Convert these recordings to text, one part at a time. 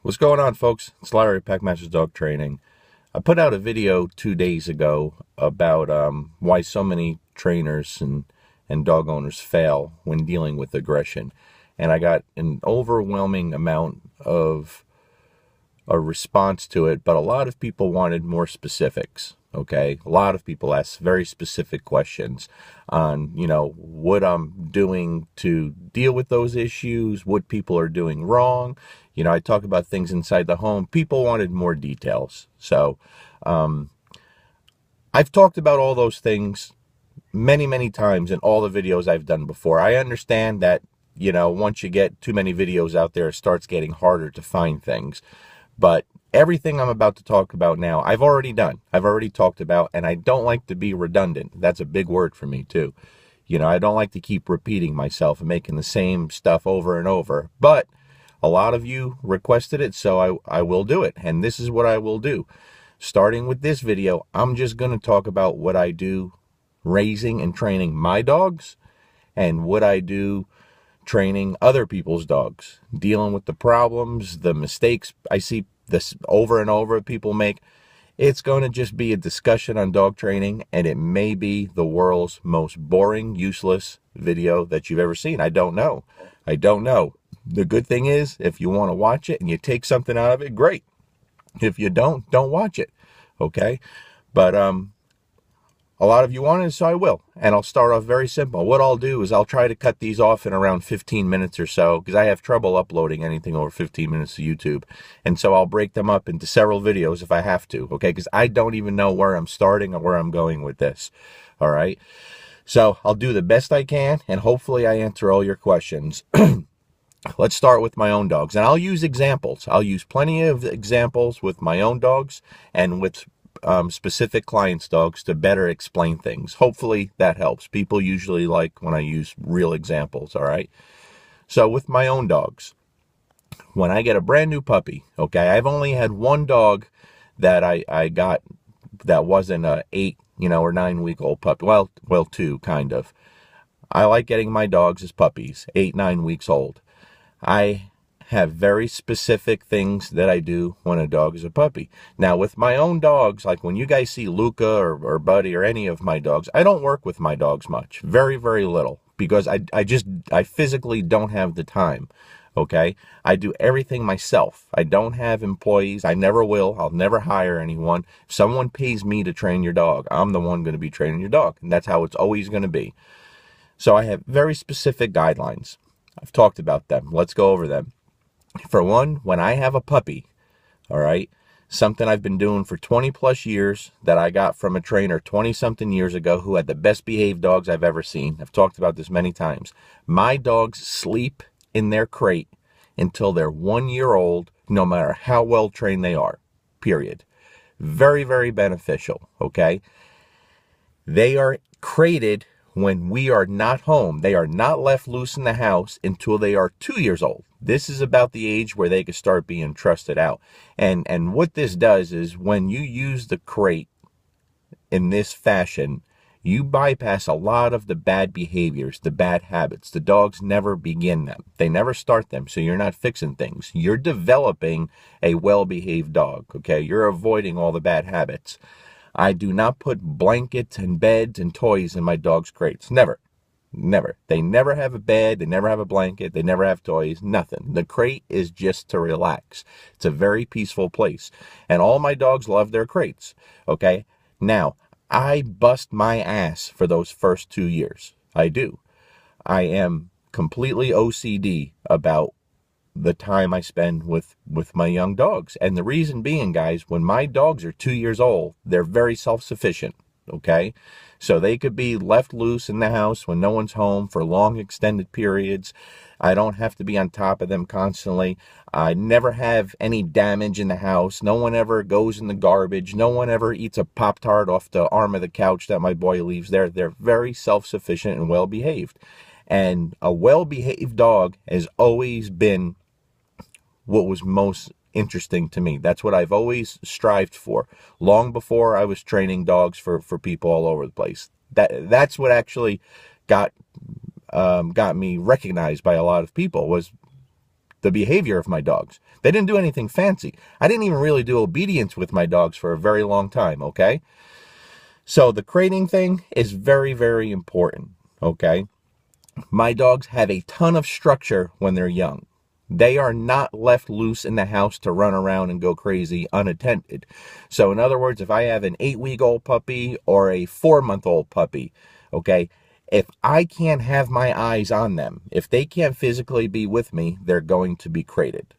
What's going on, folks? It's Larry at Packmasters Dog Training. I put out a video 2 days ago about why so many trainers and dog owners fail when dealing with aggression. And I got an overwhelming amount of a response to it, but a lot of people wanted more specifics. Okay, a lot of people asked very specific questions on, what I'm doing to deal with those issues, what people are doing wrong. I talk about things inside the home. People wanted more details. So I've talked about all those things many, many times in all the videos I've done before. I understand that, once you get too many videos out there, it starts getting harder to find things. But everything I'm about to talk about now, I've already done. I've already talked about, and I don't like to be redundant. That's a big word for me, too. I don't like to keep repeating myself and making the same stuff over and over. But a lot of you requested it, so I will do it. And this is what I will do. Starting with this video, I'm just going to talk about what I do raising and training my dogs and what I do training other people's dogs, dealing with the problems, the mistakes I see this over and over people make. It's going to just be a discussion on dog training, and it may be the world's most boring, useless video that you've ever seen. I don't know. The good thing is, if you want to watch it and you take something out of it, great. If you don't watch it. Okay? But a lot of you wanted it, so I will. And I'll start off very simple. What I'll do is I'll try to cut these off in around 15 minutes or so, because I have trouble uploading anything over 15 minutes to YouTube. And so I'll break them up into several videos if I have to, okay? Because I don't even know where I'm starting or where I'm going with this, all right? So I'll do the best I can, and hopefully I answer all your questions. Let's start with my own dogs. And I'll use examples. I'll use plenty of examples with my own dogs and with specific clients' dogs to better explain things. Hopefully that helps. People usually like when I use real examples, all right? So with my own dogs, when I get a brand new puppy, okay, I've only had one dog that I got that wasn't a 8, or 9-week-old puppy. Well, 2, kind of. I like getting my dogs as puppies, 8, 9 weeks old. I have very specific things that I do when a dog is a puppy. Now, with my own dogs, like when you guys see Luca or Buddy or any of my dogs, I don't work with my dogs much. Very, very little. Because I physically don't have the time. Okay? I do everything myself. I don't have employees. I never will. I'll never hire anyone. If someone pays me to train your dog, I'm the one going to be training your dog. And that's how it's always going to be. So I have very specific guidelines. I've talked about them. Let's go over them. For one, when I have a puppy, all right, something I've been doing for 20 plus years that I got from a trainer 20 something years ago who had the best behaved dogs I've ever seen. I've talked about this many times. My dogs sleep in their crate until they're 1 year old, no matter how well trained they are, period. Very, very beneficial, okay? They are crated when we are not home. They are not left loose in the house until they are 2 years old. This is about the age where they can start being trusted out. And what this does is when you use the crate in this fashion, you bypass a lot of the bad behaviors, the bad habits. The dogs never begin them. They never start them, so you're not fixing things. You're developing a well-behaved dog, okay? You're avoiding all the bad habits. I do not put blankets and beds and toys in my dog's crates. Never. Never. They never have a bed. They never have a blanket. They never have toys. Nothing. The crate is just to relax. It's a very peaceful place. And all my dogs love their crates. Okay? Now, I bust my ass for those first 2 years. I do. I am completely OCD about the time I spend with my young dogs. And the reason being, guys, when my dogs are 2 years old, they're very self-sufficient, okay? So they could be left loose in the house when no one's home for long extended periods. I don't have to be on top of them constantly. I never have any damage in the house. No one ever goes in the garbage. No one ever eats a Pop-Tart off the arm of the couch that my boy leaves there. They're very self-sufficient and well-behaved. And a well-behaved dog has always been what was most interesting to me. That's what I've always strived for, long before I was training dogs for people all over the place. That's what actually got me recognized by a lot of people, was the behavior of my dogs. They didn't do anything fancy. I didn't even really do obedience with my dogs for a very long time, okay? So the crating thing is very, very important, okay? My dogs have a ton of structure when they're young. They are not left loose in the house to run around and go crazy unattended. So in other words, if I have an 8-week-old puppy or a 4-month-old puppy, okay, if I can't have my eyes on them, if they can't physically be with me, they're going to be crated.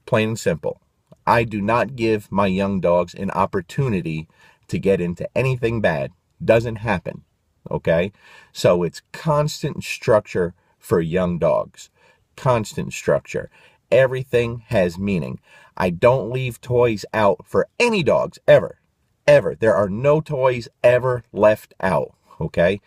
Plain and simple. I do not give my young dogs an opportunity to get into anything bad. Doesn't happen, okay? So it's constant structure for young dogs. Constant structure. Everything has meaning. I don't leave toys out for any dogs, ever. Ever. There are no toys ever left out, okay?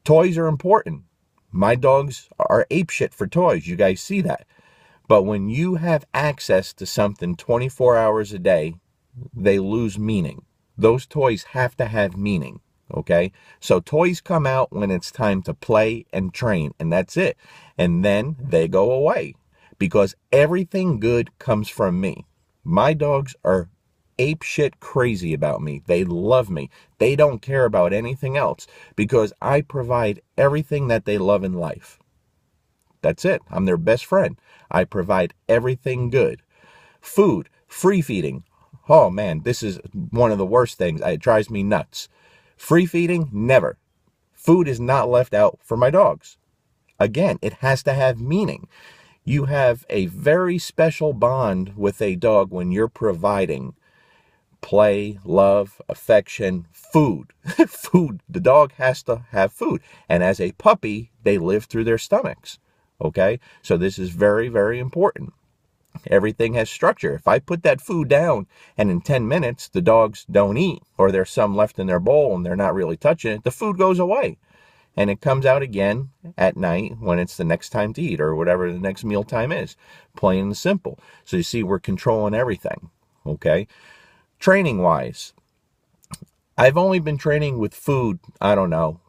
Toys are important. My dogs are apeshit for toys. You guys see that. But when you have access to something 24 hours a day, they lose meaning. Those toys have to have meaning, okay? So toys come out when it's time to play and train, and that's it. And then they go away because everything good comes from me. My dogs are apeshit crazy about me. They love me. They don't care about anything else because I provide everything that they love in life. That's it. I'm their best friend. I provide everything good. Food, free feeding. Oh man, this is one of the worst things. It drives me nuts. Free feeding, never. Food is not left out for my dogs. Again, it has to have meaning. You have a very special bond with a dog when you're providing play, love, affection, food. Food. The dog has to have food. And as a puppy, they live through their stomachs. Okay? So this is very, very important. Everything has structure. If I put that food down and in 10 minutes the dogs don't eat, or there's some left in their bowl and they're not really touching it, the food goes away. And it comes out again at night when it's the next time to eat or whatever the next meal time is. Plain and simple. So you see, we're controlling everything. Okay? Training-wise, I've only been training with food, I don't know,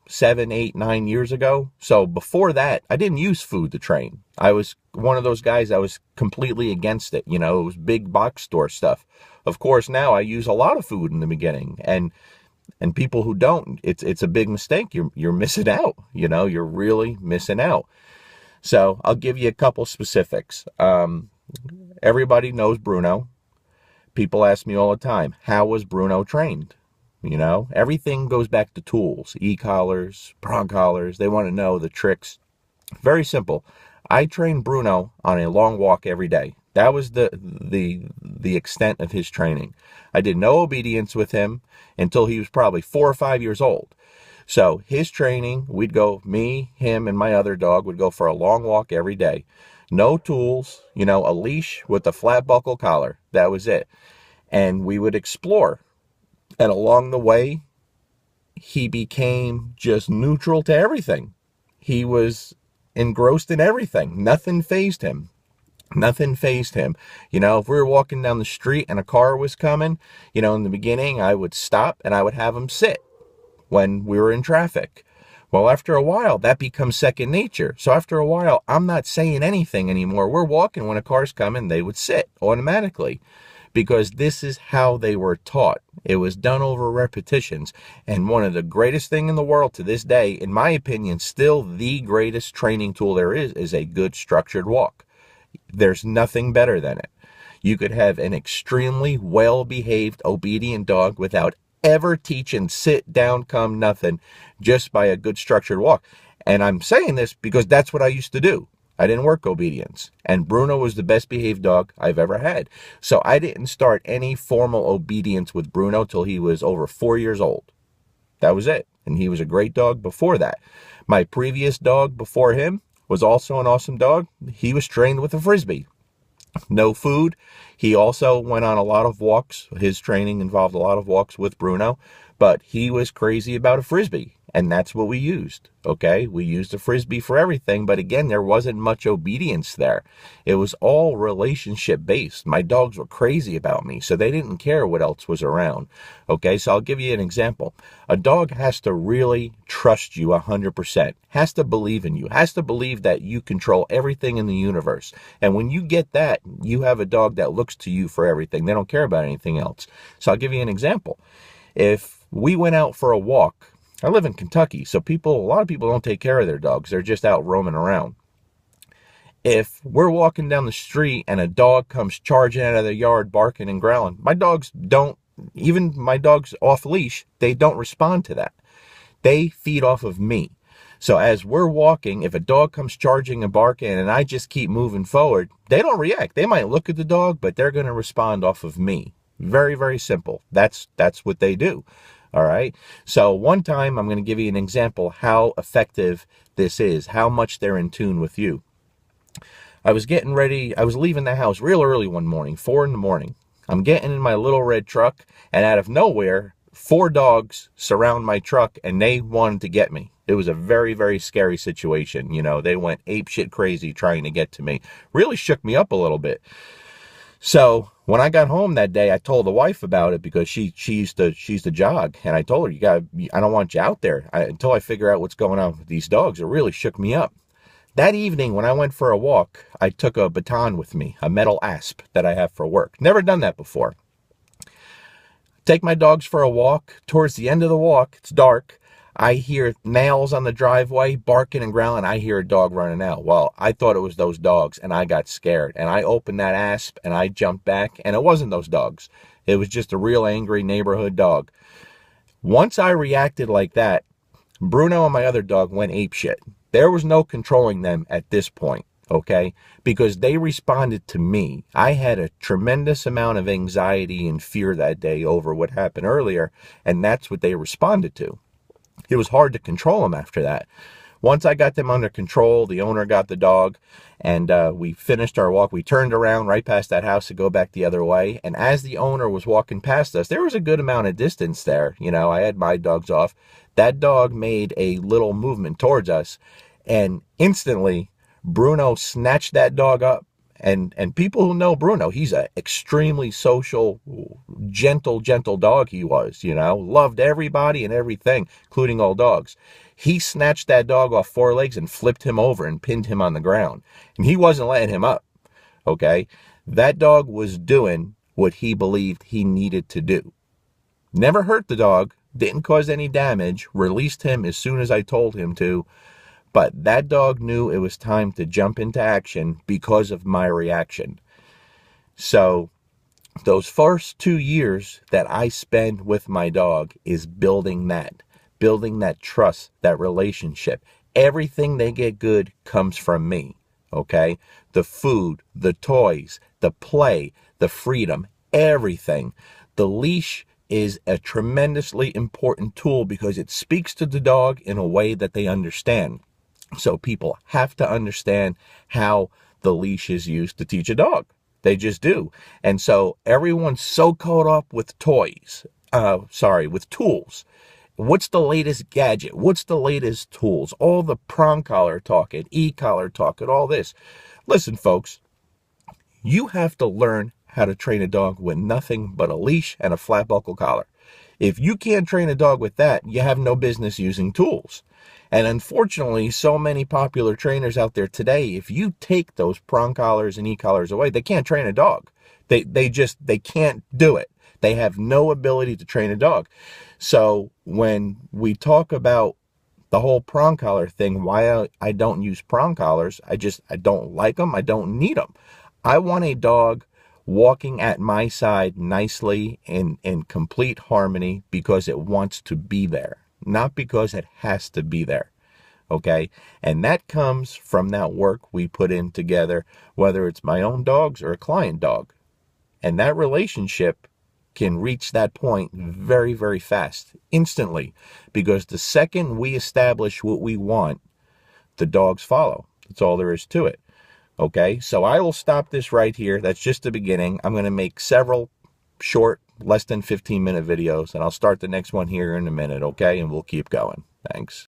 7, 8, 9 years ago. So before that, I didn't use food to train. I was one of those guys that was completely against it. You know, it was big box store stuff. Of course, now I use a lot of food in the beginning. And people who don't, it's a big mistake. You're missing out. You know, you're really missing out. So I'll give you a couple specifics. Everybody knows Bruno. People ask me all the time, how was Bruno trained? You know, everything goes back to tools, e-collars, prong collars. They want to know the tricks. Very simple. I trained Bruno on a long walk every day. That was the extent of his training. I did no obedience with him until he was probably 4 or 5 years old. So his training, we'd go, me, him, and my other dog would go for a long walk every day. No tools, you know, a leash with a flat buckle collar. That was it. And we would explore. And along the way, he became just neutral to everything. He was engrossed in everything. Nothing fazed him. Nothing fazed him. You know, if we were walking down the street and a car was coming, you know, in the beginning, I would stop and I would have him sit when we were in traffic. Well, after a while, that becomes second nature. So after a while, I'm not saying anything anymore. We're walking. When a car's coming, they would sit automatically because this is how they were taught. It was done over repetitions. And one of the greatest things in the world to this day, in my opinion, still the greatest training tool there is a good structured walk. There's nothing better than it. You could have an extremely well-behaved, obedient dog without ever teaching sit down, come, nothing, just by a good structured walk. And I'm saying this because that's what I used to do. I didn't work obedience. And Bruno was the best behaved dog I've ever had. So I didn't start any formal obedience with Bruno till he was over 4 years old. That was it. And he was a great dog before that. My previous dog before him was also an awesome dog. He was trained with a Frisbee. No food. He also went on a lot of walks. His training involved a lot of walks with Bruno, but he was crazy about a Frisbee. And that's what we used, okay? We used a Frisbee for everything, but again, there wasn't much obedience there. It was all relationship-based. My dogs were crazy about me, so they didn't care what else was around, okay? So I'll give you an example. A dog has to really trust you 100%, has to believe in you, has to believe that you control everything in the universe. And when you get that, you have a dog that looks to you for everything. They don't care about anything else. So I'll give you an example. If we went out for a walk, I live in Kentucky, so a lot of people don't take care of their dogs. They're just out roaming around. If we're walking down the street and a dog comes charging out of the yard, barking and growling, my dogs off leash, they don't respond to that. They feed off of me. So as we're walking, if a dog comes charging and barking and I just keep moving forward, they don't react. They might look at the dog, but they're going to respond off of me. Very, very simple. That's what they do. All right. So one time I'm going to give you an example how effective this is, how much they're in tune with you. I was getting ready. I was leaving the house real early one morning, 4 in the morning. I'm getting in my little red truck, and out of nowhere, 4 dogs surround my truck and they wanted to get me. It was a very, very scary situation. You know, they went apeshit crazy trying to get to me. Really shook me up a little bit. So when I got home that day, I told the wife about it because she used to jog, and I told her, I don't want you out there until I figure out what's going on with these dogs. It really shook me up. That evening when I went for a walk, I took a baton with me, a metal asp that I have for work. Never done that before. Take my dogs for a walk. Towards the end of the walk, it's dark. I hear nails on the driveway, barking and growling. I hear a dog running out. Well, I thought it was those dogs, and I got scared. And I opened that asp, and I jumped back, and it wasn't those dogs. It was just a real angry neighborhood dog. Once I reacted like that, Bruno and my other dog went apeshit. There was no controlling them at this point, okay? Because they responded to me. I had a tremendous amount of anxiety and fear that day over what happened earlier, and that's what they responded to. It was hard to control them after that. Once I got them under control, the owner got the dog, and we finished our walk. We turned around right past that house to go back the other way, and as the owner was walking past us, there was a good amount of distance there. You know, I had my dogs off. That dog made a little movement towards us, and instantly, Bruno snatched that dog up. And people who know Bruno, he's an extremely social, gentle dog he was, you know, loved everybody and everything, including all dogs. He snatched that dog off 4 legs and flipped him over and pinned him on the ground. And he wasn't letting him up, okay? That dog was doing what he believed he needed to do. Never hurt the dog, didn't cause any damage, released him as soon as I told him to. But that dog knew it was time to jump into action because of my reaction. So those first 2 years that I spend with my dog is building that trust, that relationship. Everything they get good comes from me, okay? The food, the toys, the play, the freedom, everything. The leash is a tremendously important tool because it speaks to the dog in a way that they understand. So people have to understand how the leash is used to teach a dog. They just do. And so everyone's so caught up with with tools. What's the latest gadget? What's the latest tools? All the prong collar talk and e-collar talk and all this. Listen, folks, you have to learn how to train a dog with nothing but a leash and a flat buckle collar. If you can't train a dog with that, you have no business using tools. And unfortunately, so many popular trainers out there today, if you take those prong collars and e-collars away, they can't train a dog. They can't do it. They have no ability to train a dog. So when we talk about the whole prong collar thing, why I don't use prong collars, I don't like them. I don't need them. I want a dog walking at my side nicely in complete harmony because it wants to be there. Not because it has to be there, okay? And that comes from that work we put in together, whether it's my own dogs or a client dog. And that relationship can reach that point very, very fast, instantly, because the second we establish what we want, the dogs follow. That's all there is to it, okay? So I will stop this right here. That's just the beginning. I'm going to make several short, less than 15-minute videos, and I'll start the next one here in a minute, okay? And we'll keep going. Thanks.